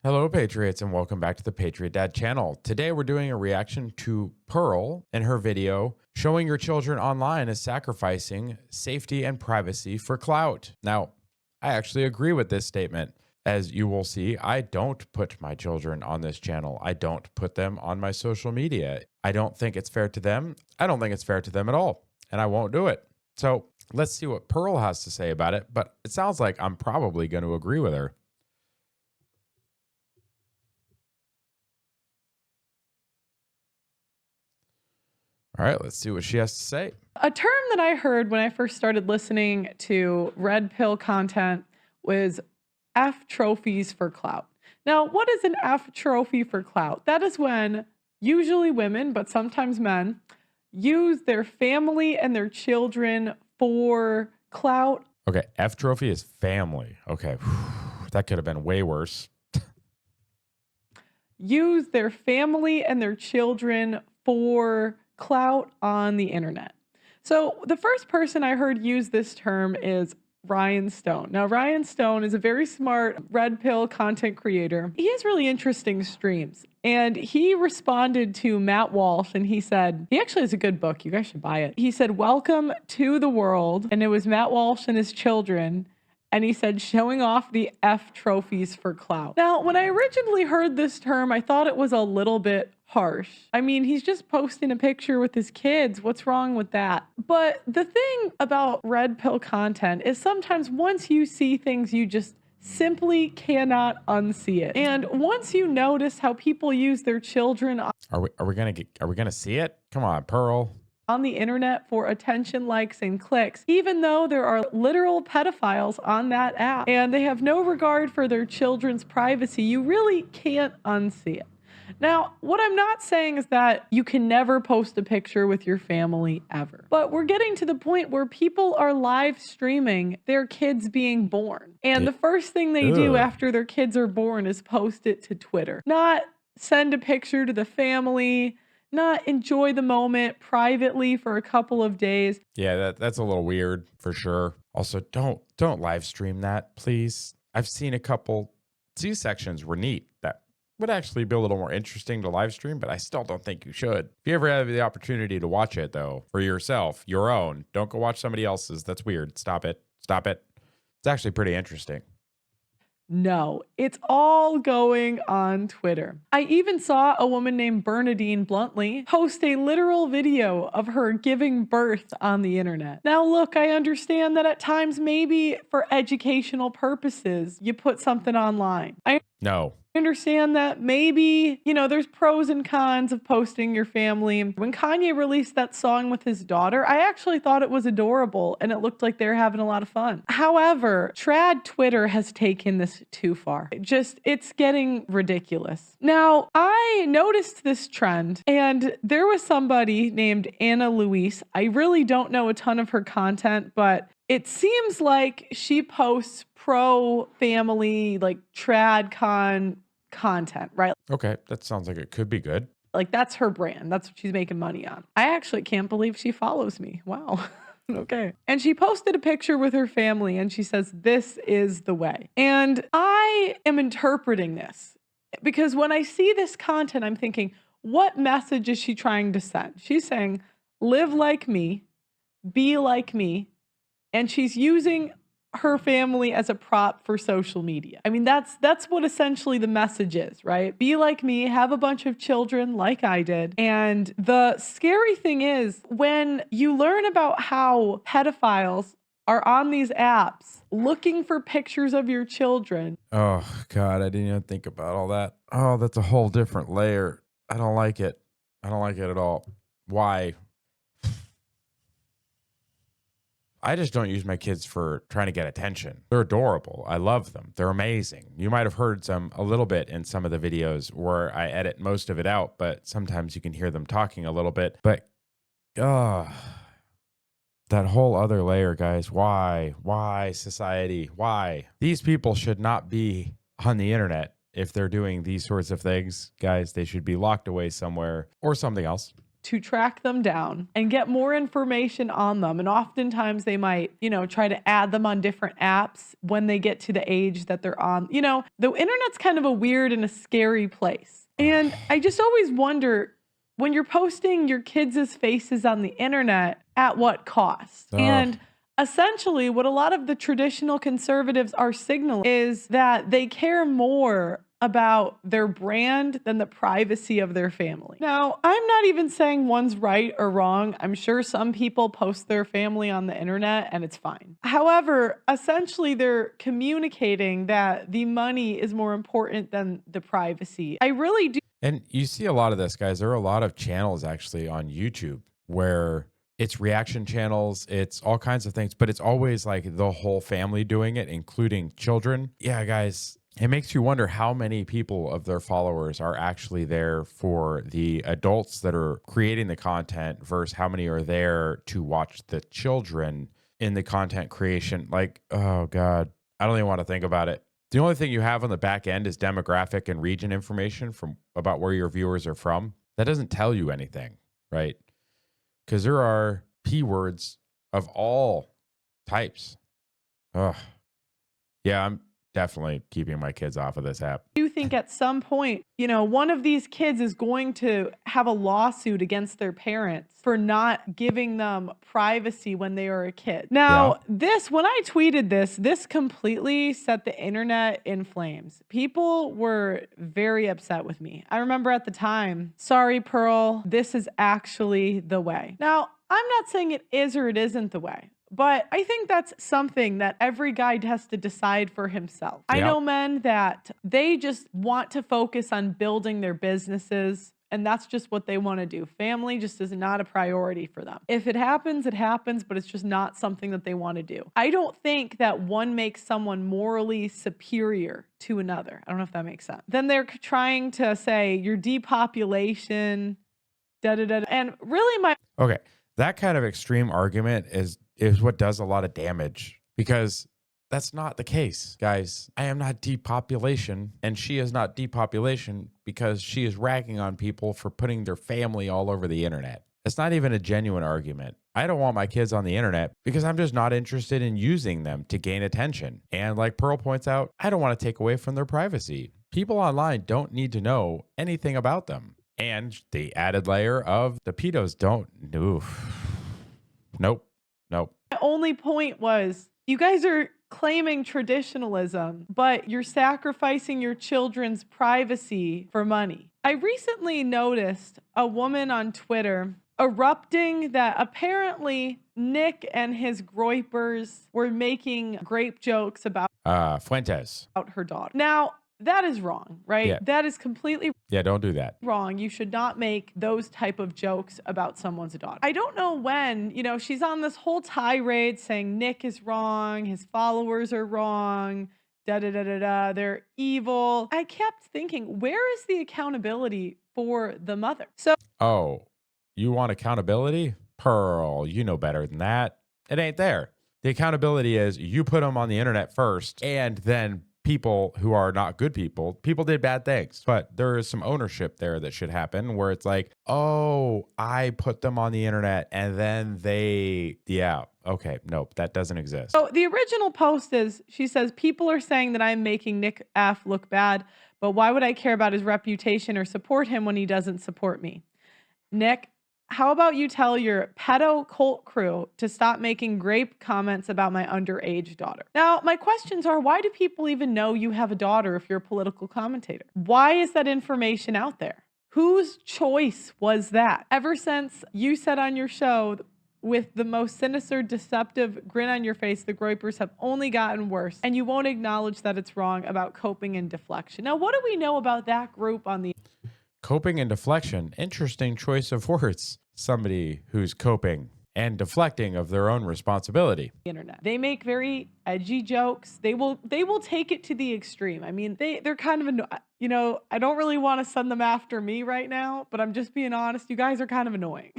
Hello, Patriots, and welcome back to the Patriot Dad channel. Today, we're doing a reaction to Pearl and her video, showing your children online is sacrificing safety and privacy for clout. Now, I actually agree with this statement. As you will see, I don't put my children on this channel. I don't put them on my social media. I don't think it's fair to them. I don't think it's fair to them at all, and I won't do it. So let's see what Pearl has to say about it, but it sounds like I'm probably going to agree with her. All right, let's see what she has to say. A term that I heard when I first started listening to red pill content was F trophies for clout. Now, what is an F trophy for clout? That is when usually women, but sometimes men, use their family and their children for clout. Okay, F trophy is family. Okay, that could have been way worse. Use their family and their children for clout on the internet. So the first person I heard use this term is Ryan Stone. Now, Ryan Stone is a very smart red pill content creator. He has really interesting streams. And he responded to Matt Walsh and he said, he actually has a good book. You guys should buy it. He said, "Welcome to the world." And it was Matt Walsh and his children. And he said, showing off the F trophies for clout. Now, when I originally heard this term, I thought it was a little bit harsh. I mean, he's just posting a picture with his kids. What's wrong with that? But the thing about red pill content is sometimes once you see things, you just simply cannot unsee it. And once you notice how people use their children Are we gonna see it? Come on, Pearl. on the internet for attention, likes, and clicks, even though there are literal pedophiles on that app and they have no regard for their children's privacy, you really can't unsee it. Now, what I'm not saying is that you can never post a picture with your family ever, but we're getting to the point where people are live streaming their kids being born. And the first thing they do after their kids are born is post it to Twitter, not send a picture to the family, not enjoy the moment privately for a couple of days. Yeah, that's a little weird for sure. Also, don't live stream that, please. I've seen a couple C-sections were neat. That would actually be a little more interesting to live stream, but I still don't think you should. If you ever have the opportunity to watch it though, for yourself, your own, don't go watch somebody else's. That's weird. Stop it. Stop it. It's actually pretty interesting. No, it's all going on Twitter. I even saw a woman named Bernadine Bluntly post a literal video of her giving birth on the internet. Now, look, I understand that at times, maybe for educational purposes, you put something online. I understand that maybe, there's pros and cons of posting your family. When Kanye released that song with his daughter, I actually thought it was adorable and it looked like they were having a lot of fun. However, trad Twitter has taken this too far. It's getting ridiculous. Now, I noticed this trend and there was somebody named Anna Luis. I really don't know a ton of her content, but it seems like she posts pro family, like tradcon content, right? Okay, that sounds like it could be good. Like that's her brand. That's what she's making money on. I actually can't believe she follows me. Wow. Okay. And she posted a picture with her family and she says, "This is the way." And I am interpreting this because when I see this content, I'm thinking, what message is she trying to send? She's saying, live like me, be like me. And she's using her family as a prop for social media. I mean, that's what essentially the message is, right? Be like me, have a bunch of children like I did. And the scary thing is when you learn about how pedophiles are on these apps looking for pictures of your children. Oh God, I didn't even think about all that. Oh, that's a whole different layer. I don't like it. I don't like it at all. Why? I just don't use my kids for trying to get attention. They're adorable. I love them. They're amazing. You might have heard a little bit in some of the videos where I edit most of it out, but sometimes you can hear them talking a little bit. But, that whole other layer, guys. Why? Why society? Why? These people should not be on the internet if they're doing these sorts of things. Guys, they should be locked away somewhere or something else. to track them down and get more information on them. And oftentimes they might, try to add them on different apps when they get to the age that they're on. The internet's kind of a weird and a scary place. And I just always wonder, when you're posting your kids' faces on the internet, at what cost? And essentially, what a lot of the traditional conservatives are signaling is that they care more about their brand than the privacy of their family. Now, I'm not even saying one's right or wrong. I'm sure some people post their family on the internet and it's fine. However, essentially, they're communicating that the money is more important than the privacy. I really do. And you see a lot of this, guys. There are a lot of channels actually on YouTube where it's reaction channels, it's all kinds of things, but it's always like the whole family doing it, including children. Yeah, guys, it makes you wonder how many people of their followers are actually there for the adults that are creating the content versus how many are there to watch the children in the content creation. Like, oh God, I don't even want to think about it. The only thing you have on the back end is demographic and region information from about where your viewers are from. That doesn't tell you anything, right? Because there are P words of all types. Ugh. Yeah, I'm definitely keeping my kids off of this app. I do think at some point, one of these kids is going to have a lawsuit against their parents for not giving them privacy when they were a kid. Now, when I tweeted this completely set the internet in flames. People were very upset with me. I remember at the time, sorry, Pearl, this is actually the way. Now, I'm not saying it is or it isn't the way. But I think that's something that every guy has to decide for himself. I know men that they just want to focus on building their businesses, and that's just what they want to do. Family just is not a priority for them. If it happens, but it's just not something that they want to do. I don't think that one makes someone morally superior to another. I don't know if that makes sense. Then they're trying to say your depopulation, and really Okay, that kind of extreme argument is what does a lot of damage, because that's not the case, guys. I am not depopulation, and she is not depopulation because she is ragging on people for putting their family all over the internet. It's not even a genuine argument. I don't want my kids on the internet because I'm just not interested in using them to gain attention. And like Pearl points out, I don't want to take away from their privacy. People online don't need to know anything about them. And the added layer of the pedos don't. Nope. My only point was, you guys are claiming traditionalism, but you're sacrificing your children's privacy for money. I recently noticed a woman on Twitter erupting that apparently Nick and his groypers were making grape jokes about Fuentes, her daughter. Now, that is wrong, right? Yeah. That is completely don't do that. wrong. You should not make those type of jokes about someone's daughter. I don't know when, she's on this whole tirade saying Nick is wrong, his followers are wrong, they're evil. I kept thinking, where is the accountability for the mother? Oh, you want accountability? Pearl, you know better than that. It ain't there. The accountability is you put them on the internet first, and then people who are not good people did bad things, but there is some ownership there that should happen where it's like, oh, I put them on the internet and then okay, nope, that doesn't exist. So the original post is, she says, people are saying that I'm making Nick F look bad, but why would I care about his reputation or support him when he doesn't support me? Nick, how about you tell your pedo cult crew to stop making grape comments about my underage daughter? Now, my questions are, why do people even know you have a daughter if you're a political commentator? Why is that information out there? Whose choice was that? Ever since you said on your show, with the most sinister, deceptive grin on your face, the groypers have only gotten worse, and you won't acknowledge that it's wrong about coping and deflection. Now, what do we know about that group on the Coping and deflection. Interesting choice of words. Somebody who's coping and deflecting of their own responsibility. internet? They make very edgy jokes. They will take it to the extreme. I mean, they're kind of I don't really want to send them after me right now, but I'm just being honest. You guys are kind of annoying.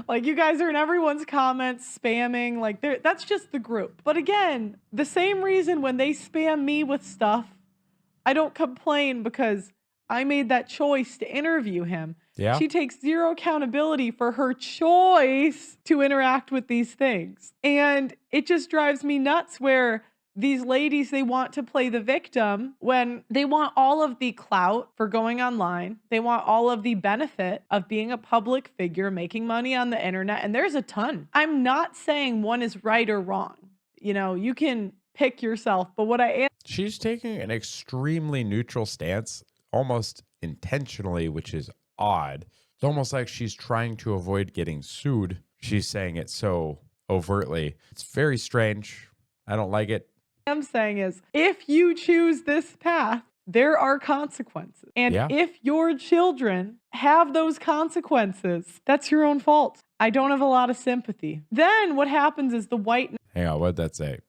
Like, you guys are in everyone's comments spamming. Like, that's just the group. But again, the same reason when they spam me with stuff, I don't complain because I made that choice to interview him. Yeah. She takes zero accountability for her choice to interact with these things. And it just drives me nuts where these ladies, they want to play the victim when they want all of the clout for going online. They want all of the benefit of being a public figure, making money on the internet. And there's a ton. I'm not saying one is right or wrong. You know, you can pick yourself. But what I am She's taking an extremely neutral stance, almost intentionally, which is odd. It's almost like she's trying to avoid getting sued. She's saying it so overtly. It's very strange. I don't like it. saying is if you choose this path, there are consequences. And Yeah. if your children have those consequences, that's your own fault. I don't have a lot of sympathy. Then what happens is the white Hang on, what'd that say?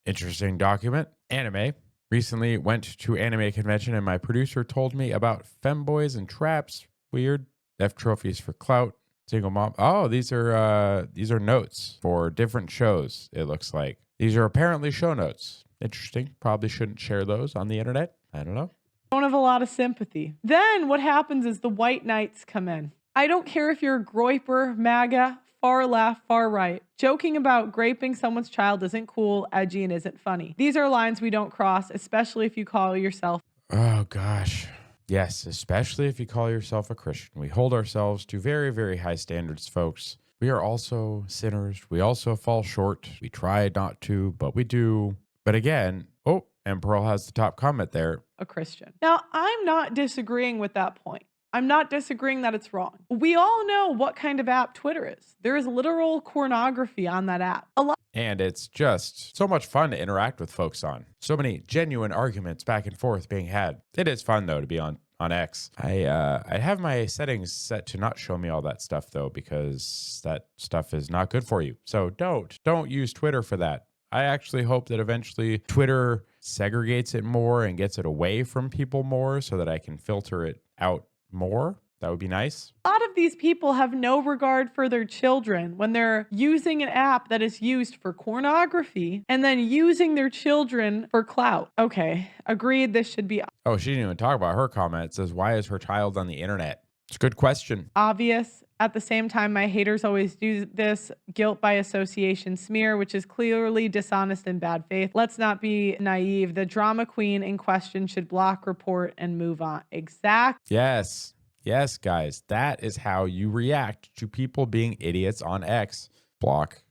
Interesting document. Anime. Recently went to anime convention and my producer told me about femboys and traps. Weird. F trophies for clout. Single mom. Oh, these are notes for different shows, it looks like. These are apparently show notes. Interesting. Probably shouldn't share those on the internet. I don't know. don't have a lot of sympathy. Then what happens is the white knights come in. I don't care if you're a groiper, MAGA, far left, far right. Joking about graping someone's child isn't cool, edgy, and isn't funny. These are lines we don't cross, especially if you call yourself. Oh, gosh. Yes, especially if you call yourself a Christian. We hold ourselves to very, very high standards, folks. We are also sinners. We also fall short. We try not to, but we do. But again, oh, and Pearl has the top comment there. A Christian. Now, I'm not disagreeing with that point. I'm not disagreeing that it's wrong. We all know what kind of app Twitter is. There is literal pornography on that app. And it's just so much fun to interact with folks on. So many genuine arguments back and forth being had. It is fun, though, to be on X. I have my settings set to not show me all that stuff, though, because that stuff is not good for you. So don't use Twitter for that. I actually hope that eventually Twitter segregates it more and gets it away from people more so that I can filter it out more. That would be nice. A lot of these people have no regard for their children when they're using an app that is used for pornography and then using their children for clout. Okay, agreed, this should be Oh, she didn't even talk about her comment. It says, why is her child on the internet? It's a good question. obvious. At the same time, my haters always do this guilt by association smear, which is clearly dishonest and bad faith. Let's not be naive. The drama queen in question should block, report, and move on. Exactly. Yes. Yes, guys. That is how you react to people being idiots on X. Block,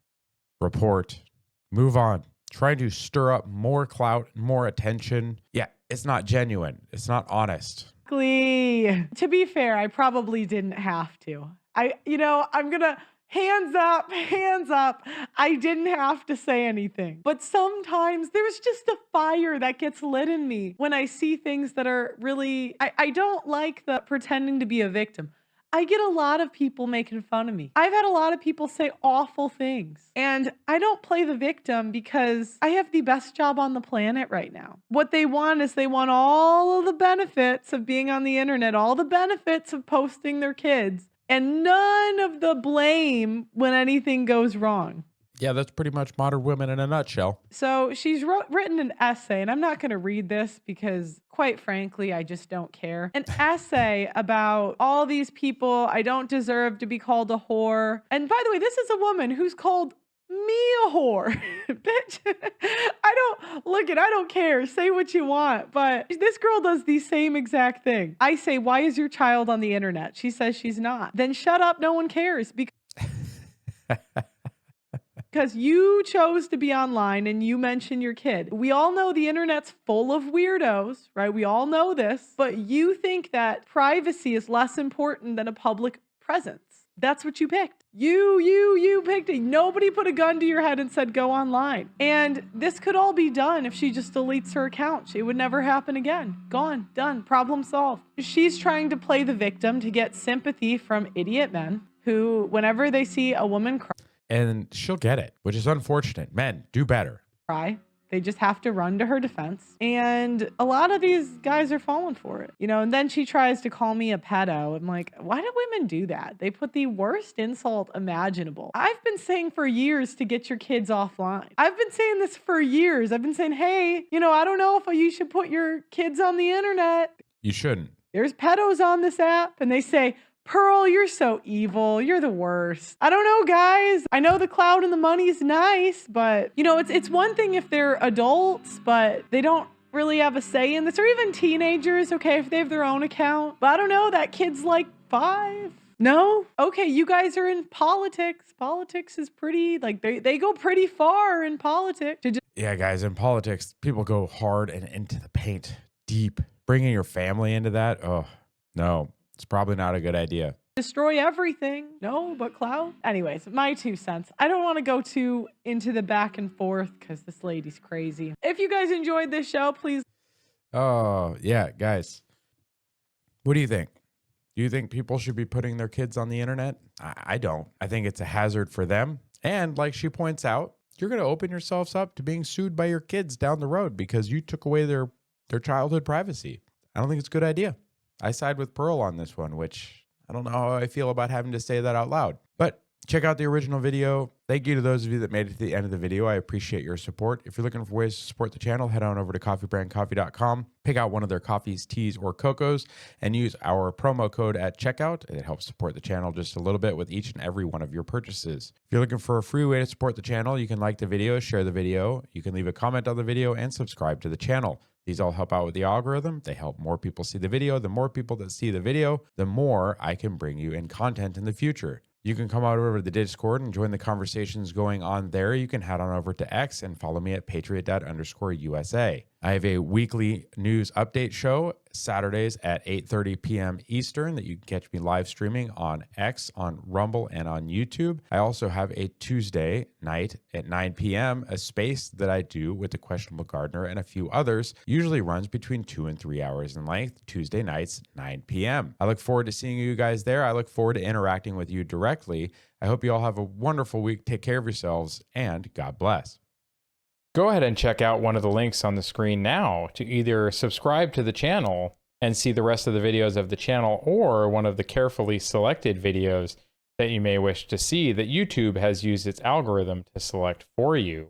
report, move on. Trying to stir up more clout, more attention. Yeah, it's not genuine. It's not honest. To be fair, I probably didn't have to. I'm gonna hands up. I didn't have to say anything. But sometimes there's just a fire that gets lit in me when I see things that are really, I don't like the pretending to be a victim. I get a lot of people making fun of me. I've had a lot of people say awful things. And I don't play the victim because I have the best job on the planet right now. What they want is they want all of the benefits of being on the internet, all the benefits of posting their kids, and none of the blame when anything goes wrong. Yeah, that's pretty much modern women in a nutshell. So she's written an essay, and I'm not going to read this because, quite frankly, I just don't care. An essay about all these people. I don't deserve to be called a whore. And by the way, this is a woman who's called me a whore. Bitch, I don't care. Say what you want. But this girl does the same exact thing. I say, why is your child on the internet? She says she's not. Then shut up. No one cares. Because you chose to be online and you mentioned your kid. We all know the internet's full of weirdos, right? We all know this. But you think that privacy is less important than a public presence. That's what you picked. You picked it. Nobody put a gun to your head and said, go online. And this could all be done if she just deletes her account. It would never happen again. Gone, done, problem solved. She's trying to play the victim to get sympathy from idiot men who, whenever they see a woman And she'll get it, which is unfortunate. Men, do better. cry, They just have to run to her defense. And a lot of these guys are falling for it, and then she tries to call me a pedo. I'm like, why do women do that? They put the worst insult imaginable. I've been saying for years to get your kids offline. I've been saying this for years. I've been saying, hey, I don't know if you should put your kids on the internet. You shouldn't. There's pedos on this app, and they say, Pearl, you're so evil. You're the worst. I don't know, guys. I know the clout and the money is nice, but it's one thing if they're adults, but they don't really have a say in this, or even teenagers, okay, if they have their own account. But I don't know, that kid's like 5. No? Okay, you guys are in politics. Politics is pretty, they go pretty far in politics. Yeah, guys, in politics, people go hard and into the paint, deep. Bringing your family into that, oh, no. It's probably not a good idea. Destroy everything. No, but Clout. Anyways, my 2 cents. I don't want to go too into the back and forth because this lady's crazy. If you guys enjoyed this show, please. Oh, yeah, guys. What do you think? Do you think people should be putting their kids on the internet? I don't. I think it's a hazard for them. And like she points out, you're going to open yourselves up to being sued by your kids down the road because you took away their childhood privacy. I don't think it's a good idea. I side with Pearl on this one, which I don't know how I feel about having to say that out loud. But check out the original video. Thank you to those of you that made it to the end of the video. I appreciate your support. If you're looking for ways to support the channel, head on over to coffeebrandcoffee.com, pick out one of their coffees, teas, or cocos, and use our promo code at checkout. It helps support the channel just a little bit with each and every one of your purchases. If you're looking for a free way to support the channel, you can like the video, share the video, you can leave a comment on the video, and subscribe to the channel. These all help out with the algorithm. They help more people see the video. The more people that see the video, the more I can bring you in content in the future. You can come out over to the Discord and join the conversations going on there. You can head on over to X and follow me at patriot._USA. I have a weekly news update show Saturdays at 8:30 p.m. Eastern that you can catch me live streaming on X, on Rumble, and on YouTube. I also have a Tuesday night at 9 p.m., a space that I do with the Questionable Gardener and a few others. Usually runs between 2 and 3 hours in length, Tuesday nights, 9 p.m. I look forward to seeing you guys there. I look forward to interacting with you directly. I hope you all have a wonderful week. Take care of yourselves, and God bless. Go ahead and check out one of the links on the screen now to either subscribe to the channel and see the rest of the videos of the channel, or one of the carefully selected videos that you may wish to see that YouTube has used its algorithm to select for you.